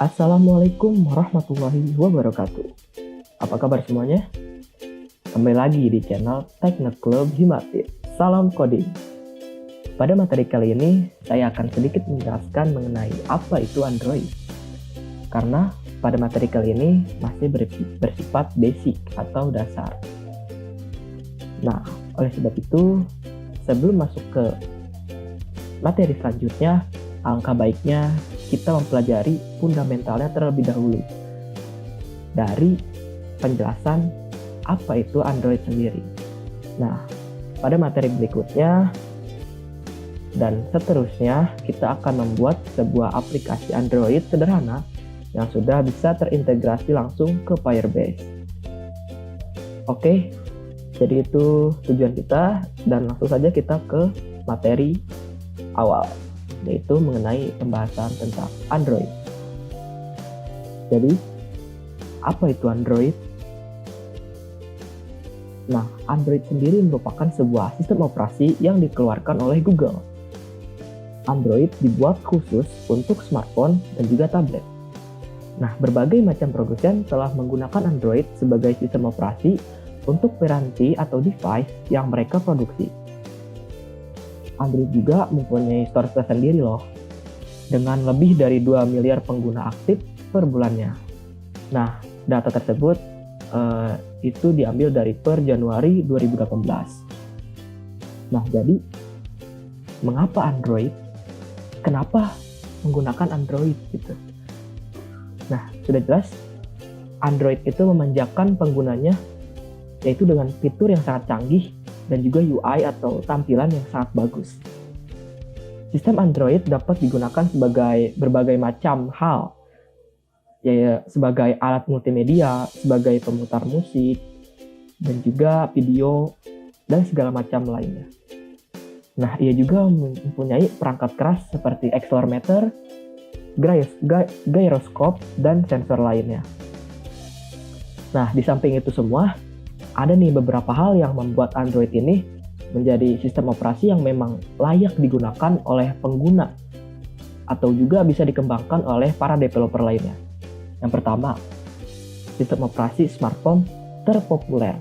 Assalamualaikum warahmatullahi wabarakatuh. Apa kabar semuanya? Kembali lagi di channel Teknik Club Himatit. Salam coding. Pada materi kali ini, saya akan sedikit menjelaskan mengenai apa itu Android. Karena pada materi kali ini masih bersifat basic atau dasar. Nah, oleh sebab itu, sebelum masuk ke materi selanjutnya, alangkah baiknya kita mempelajari fundamentalnya terlebih dahulu dari penjelasan apa itu Android sendiri. Nah, pada materi berikutnya dan seterusnya kita akan membuat sebuah aplikasi Android sederhana yang sudah bisa terintegrasi langsung ke Firebase. Oke, jadi itu tujuan kita dan langsung saja kita ke materi awal, yaitu mengenai pembahasan tentang Android. Jadi, apa itu Android? Nah, Android sendiri merupakan sebuah sistem operasi yang dikeluarkan oleh Google. Android dibuat khusus untuk smartphone dan juga tablet. Nah, berbagai macam produsen telah menggunakan Android sebagai sistem operasi untuk piranti atau device yang mereka produksi. Android juga mempunyai store tersendiri loh, dengan lebih dari 2 miliar pengguna aktif per bulannya. Nah, data tersebut itu diambil dari per Januari 2018. Nah, jadi mengapa Android? Kenapa menggunakan Android gitu? Nah, sudah jelas Android itu memanjakan penggunanya yaitu dengan fitur yang sangat canggih dan juga UI atau tampilan yang sangat bagus. Sistem Android dapat digunakan sebagai berbagai macam hal, ya sebagai alat multimedia, sebagai pemutar musik, dan juga video, dan segala macam lainnya. Nah, ia juga mempunyai perangkat keras seperti accelerometer, gyroscope, dan sensor lainnya. Nah, di samping itu semua, ada nih beberapa hal yang membuat Android ini menjadi sistem operasi yang memang layak digunakan oleh pengguna atau juga bisa dikembangkan oleh para developer lainnya. Yang pertama, sistem operasi smartphone terpopuler.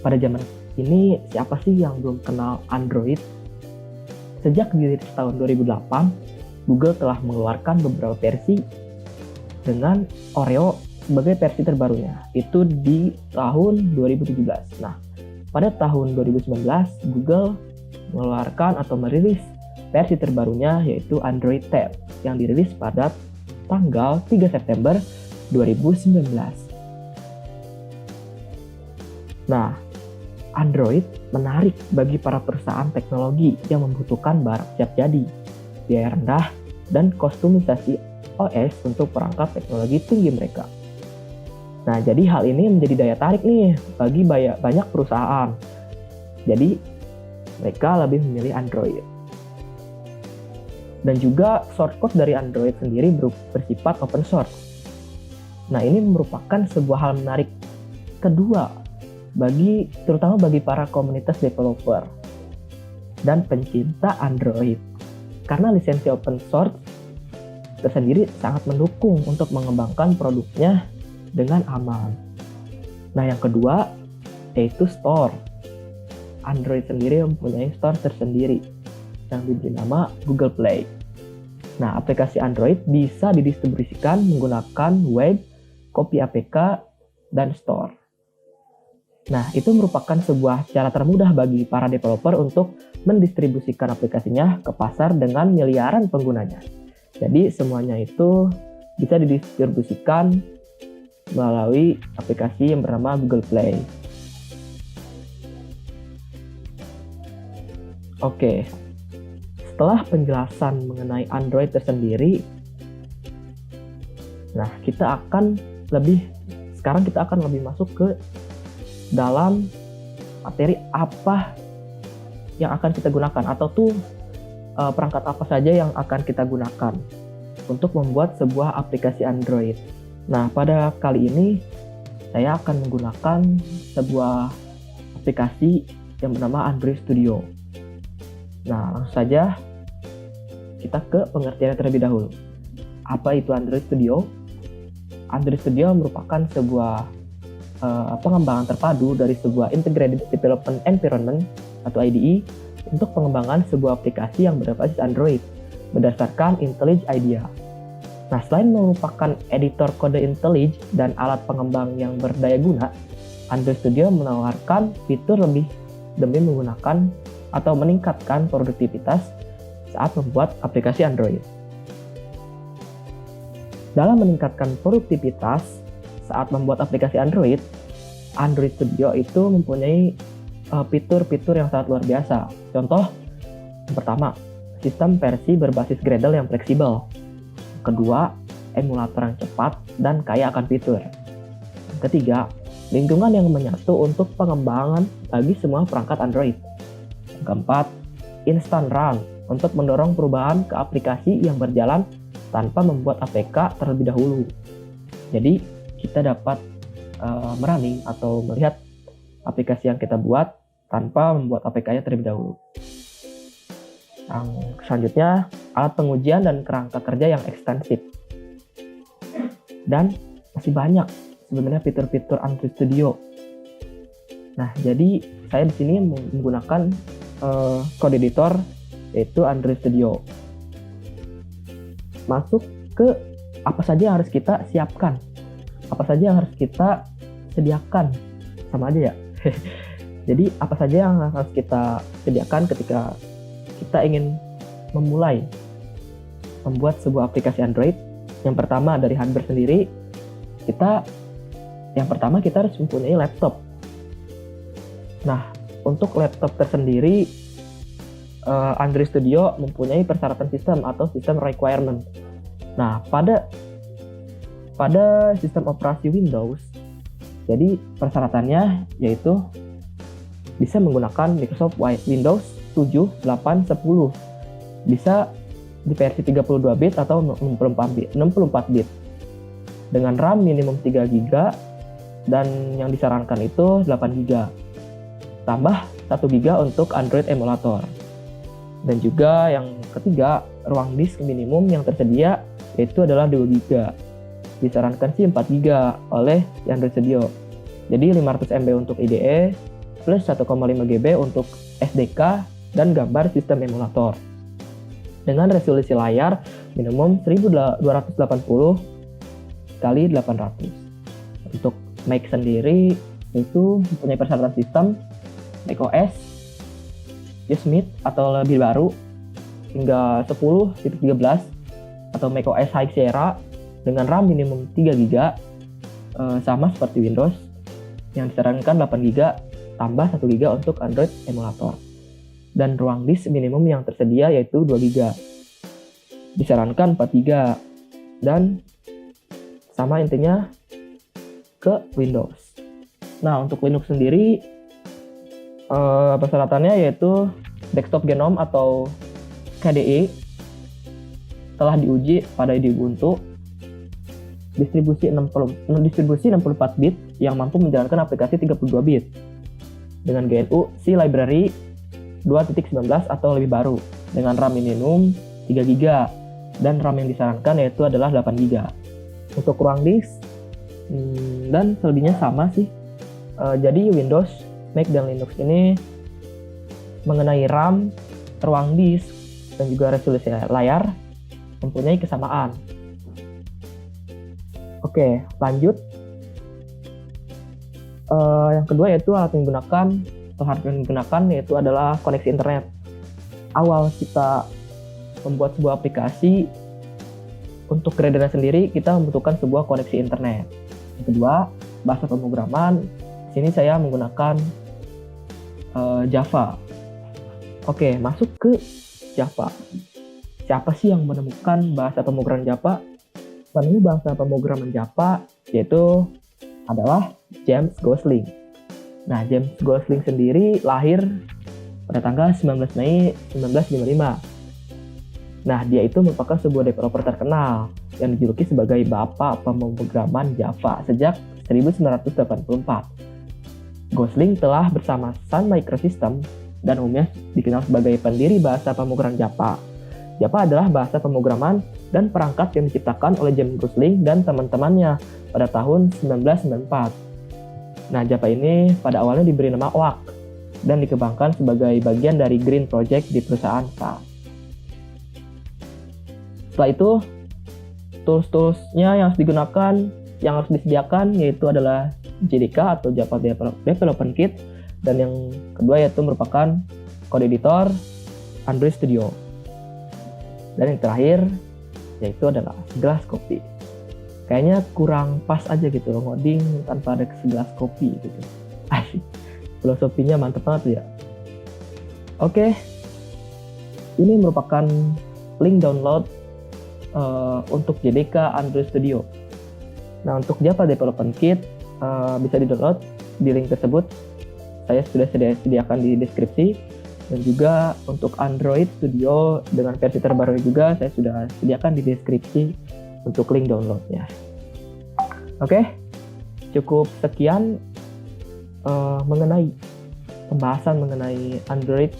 Pada zaman ini, siapa sih yang belum kenal Android? Sejak dirilis tahun 2008, Google telah mengeluarkan beberapa versi dengan Oreo sebagai versi terbarunya, itu di tahun 2017. Nah, pada tahun 2019, Google mengeluarkan atau merilis versi terbarunya yaitu Android Tab yang dirilis pada tanggal 3 September 2019. Nah, Android menarik bagi para perusahaan teknologi yang membutuhkan barang siap jadi, biaya rendah, dan kostumisasi OS untuk perangkat teknologi tinggi mereka. Nah, jadi hal ini menjadi daya tarik nih bagi banyak perusahaan. Jadi, mereka lebih memilih Android. Dan juga source code dari Android sendiri bersifat open source. Nah, ini merupakan sebuah hal menarik kedua terutama bagi para komunitas developer dan pencinta Android. Karena lisensi open source tersendiri sangat mendukung untuk mengembangkan produknya dengan aman. Nah, yang kedua yaitu store. Android sendiri mempunyai store tersendiri yang diberi nama Google Play. Nah, aplikasi Android bisa didistribusikan menggunakan web, copy APK, dan store. Nah, itu merupakan sebuah cara termudah bagi para developer untuk mendistribusikan aplikasinya ke pasar dengan miliaran penggunanya. Jadi, semuanya itu bisa didistribusikan melalui aplikasi yang bernama Google Play. Oke, setelah penjelasan mengenai Android tersendiri, sekarang kita akan lebih masuk ke dalam materi apa yang akan kita gunakan atau perangkat apa saja yang akan kita gunakan untuk membuat sebuah aplikasi Android. Nah, pada kali ini saya akan menggunakan sebuah aplikasi yang bernama Android Studio. Nah, langsung saja kita ke pengertiannya terlebih dahulu. Apa itu Android Studio? Android Studio merupakan sebuah pengembangan terpadu dari sebuah Integrated Development Environment atau IDE untuk pengembangan sebuah aplikasi yang berbasis Android berdasarkan IntelliJ IDEA. Nah, selain merupakan editor kode IntelliJ dan alat pengembang yang berdaya guna, Android Studio menawarkan fitur lebih demi menggunakan atau meningkatkan produktivitas saat membuat aplikasi Android. Dalam meningkatkan produktivitas saat membuat aplikasi Android, Android Studio itu mempunyai fitur-fitur yang sangat luar biasa. Contoh, yang pertama, sistem versi berbasis Gradle yang fleksibel. Kedua, emulator yang cepat dan kaya akan fitur. Ketiga, lingkungan yang menyatu untuk pengembangan bagi semua perangkat Android. Keempat, instant run untuk mendorong perubahan ke aplikasi yang berjalan tanpa membuat APK terlebih dahulu. Jadi, kita dapat merunning atau melihat aplikasi yang kita buat tanpa membuat APK-nya terlebih dahulu. Yang selanjutnya, alat pengujian dan kerangka kerja yang ekstensif. Dan masih banyak sebenarnya fitur-fitur Android Studio. Nah, jadi saya di sini menggunakan code editor yaitu Android Studio. Masuk ke apa saja yang harus kita siapkan. Apa saja yang harus kita sediakan, sama aja ya. Jadi apa saja yang harus kita sediakan ketika kita ingin memulai membuat sebuah aplikasi Android. Yang pertama dari hardware sendiri, kita harus mempunyai laptop. Nah, untuk laptop tersendiri, Android Studio mempunyai persyaratan sistem atau sistem requirement. Nah, pada sistem operasi Windows, jadi persyaratannya yaitu bisa menggunakan Microsoft Windows 7, 8, 10. Bisa di versi 32 bit atau 64 bit. Dengan RAM minimum 3 GB dan yang disarankan itu 8 GB. Tambah 1 GB untuk Android emulator. Dan juga yang ketiga, ruang disk minimum yang tersedia yaitu adalah 2 GB. Disarankan sih 4 GB oleh Android Studio. Jadi 500 MB untuk IDE plus 1,5 GB untuk SDK dan gambar sistem emulator. Dengan resolusi layar minimum 1280 kali 800. Untuk Mac sendiri itu mempunyai persyaratan sistem macOS Yosemite atau lebih baru hingga 10.13 atau macOS High Sierra dengan RAM minimum 3 GB, sama seperti Windows yang disarankan 8 GB tambah 1 GB untuk Android emulator. Dan ruang disk minimum yang tersedia yaitu 2 GB. Disarankan 4 GB. Dan sama intinya ke Windows. Nah, untuk Linux sendiri persyaratannya yaitu desktop Genome atau KDE telah diuji pada Ubuntu. Distribusi 64 bit yang mampu menjalankan aplikasi 32 bit dengan GNU C Library 2.19 atau lebih baru dengan RAM minimum 3 GB dan RAM yang disarankan yaitu adalah 8 GB. Untuk ruang disk dan selebihnya sama sih. Jadi Windows, Mac dan Linux ini mengenai RAM, ruang disk dan juga resolusi layar mempunyai kesamaan. Oke, lanjut. Yang kedua yaitu alat yang digunakan yaitu adalah koneksi internet. Awal kita membuat sebuah aplikasi untuk Gradle sendiri, kita membutuhkan sebuah koneksi internet. Yang kedua, bahasa pemrograman. Di sini saya menggunakan Java. Oke, masuk ke Java. Siapa sih yang menemukan bahasa pemrograman Java? Penemu bahasa pemrograman Java yaitu adalah James Gosling. Nah, James Gosling sendiri lahir pada tanggal 19 Mei 1955. Nah, dia itu merupakan sebuah developer terkenal yang dijuluki sebagai Bapak Pemrograman Java sejak 1984. Gosling telah bersama Sun Microsystems dan umumnya dikenal sebagai pendiri bahasa pemrograman Java. Java adalah bahasa pemrograman dan perangkat yang diciptakan oleh James Gosling dan teman-temannya pada tahun 1994. Nah, Java ini pada awalnya diberi nama OAK dan dikembangkan sebagai bagian dari Green Project di perusahaan SAP. Setelah itu, tools-toolsnya yang harus digunakan, yang harus disediakan yaitu adalah JDK atau Java Development Kit, dan yang kedua yaitu merupakan code editor Android Studio. Dan yang terakhir yaitu adalah segelas kopi. Kayaknya kurang pas aja gitu loh ngoding tanpa ada segelas kopi gitu. Asik. Filosofinya mantep banget tuh ya. Oke. Ini merupakan link download untuk JDK Android Studio. Nah, untuk Java Development Kit bisa di-download di link tersebut. Saya sudah sediakan di deskripsi. Dan juga untuk Android Studio dengan versi terbaru juga saya sudah sediakan di deskripsi untuk link downloadnya. Oke, cukup sekian mengenai pembahasan mengenai Android.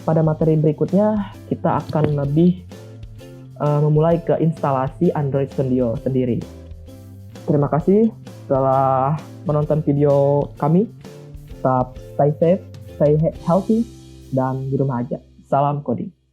Pada materi berikutnya kita akan lebih memulai ke instalasi Android Studio sendiri. Terima kasih telah menonton video kami. Tetap stay safe, stay healthy, dan di rumah aja. Salam coding.